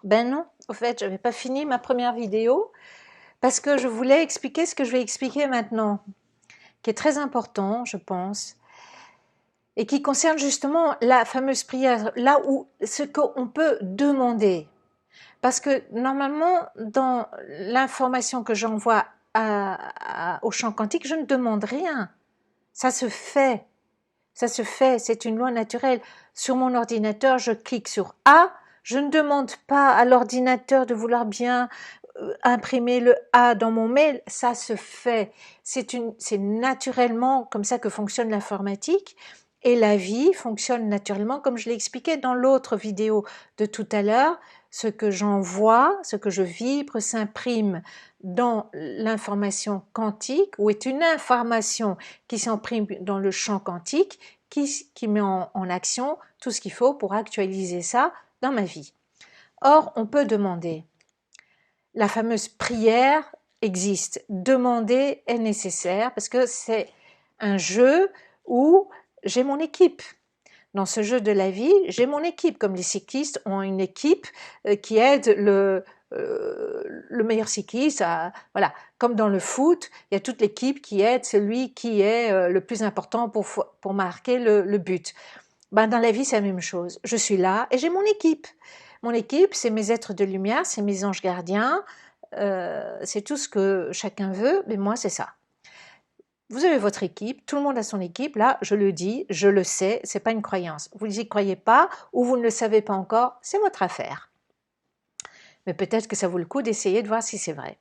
Ben non, au fait, j'avais pas fini ma première vidéo parce que je voulais expliquer ce que je vais expliquer maintenant, qui est très important, je pense, et qui concerne justement la fameuse prière, là où ce qu'on peut demander. Parce que normalement, dans l'information que j'envoie au champ quantique, je ne demande rien. Ça se fait. Ça se fait, c'est une loi naturelle. Sur mon ordinateur, je clique sur A, je ne demande pas à l'ordinateur de vouloir bien imprimer le A dans mon mail, ça se fait. C'est naturellement comme ça que fonctionne l'informatique et la vie fonctionne naturellement comme je l'ai expliqué dans l'autre vidéo de tout à l'heure. Ce que j'envoie, ce que je vibre s'imprime dans l'information quantique ou est une information qui s'imprime dans le champ quantique qui met en action tout ce qu'il faut pour actualiser ça dans ma vie. Or, on peut demander. La fameuse prière existe. Demander est nécessaire parce que c'est un jeu où j'ai mon équipe. Dans ce jeu de la vie, j'ai mon équipe, comme les cyclistes ont une équipe qui aide le meilleur cycliste. Voilà, comme dans le foot, il y a toute l'équipe qui aide celui qui est le plus important pour marquer le but. Ben, dans la vie, c'est la même chose. Je suis là et j'ai mon équipe. Mon équipe, c'est mes êtres de lumière, c'est mes anges gardiens, c'est tout ce que chacun veut, mais moi, c'est ça. Vous avez votre équipe, tout le monde a son équipe, là, je le dis, je le sais, c'est pas une croyance. Vous n'y croyez pas ou vous ne le savez pas encore, c'est votre affaire. Mais peut-être que ça vaut le coup d'essayer de voir si c'est vrai.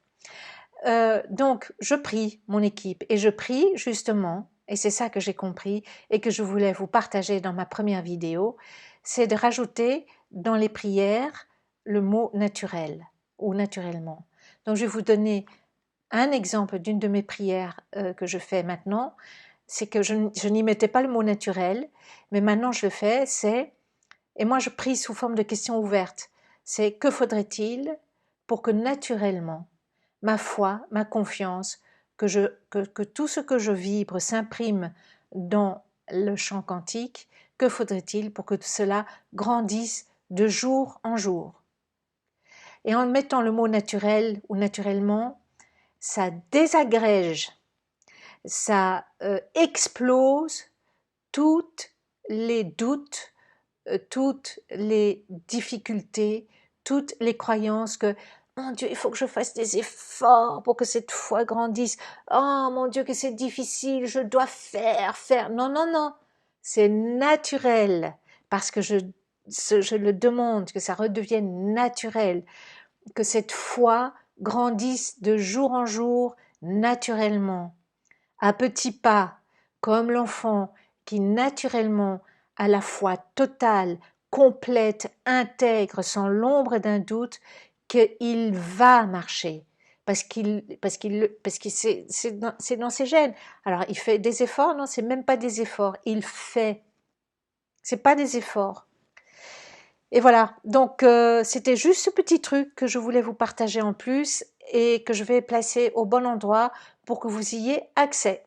Donc, je prie mon équipe et je prie justement, et c'est ça que j'ai compris et que je voulais vous partager dans ma première vidéo, c'est de rajouter dans les prières le mot naturel ou naturellement. Donc, je vais vous donner un exemple d'une de mes prières que je fais maintenant, c'est que je n'y mettais pas le mot naturel, mais maintenant je le fais, et moi je prie sous forme de questions ouvertes, c'est que faudrait-il pour que naturellement ma foi, ma confiance, que tout ce que je vibre s'imprime dans le champ quantique, que faudrait-il pour que cela grandisse de jour en jour? Et en mettant le mot naturel ou naturellement, ça désagrège, ça explose toutes les doutes, toutes les difficultés, toutes les croyances que mon Dieu, il faut que je fasse des efforts pour que cette foi grandisse. Oh mon Dieu, que c'est difficile, je dois faire. Non, non, non. C'est naturel parce que je le demande, que ça redevienne naturel, que cette foi grandisse de jour en jour naturellement, à petits pas, comme l'enfant qui naturellement a la foi totale, complète, intègre, sans l'ombre d'un doute, qu'il va marcher. Parce que c'est dans ses gènes. Alors, il fait des efforts? Non, c'est même pas des efforts. Il fait. C'est pas des efforts. Et voilà. Donc, c'était juste ce petit truc que je voulais vous partager en plus et que je vais placer au bon endroit pour que vous y ayez accès.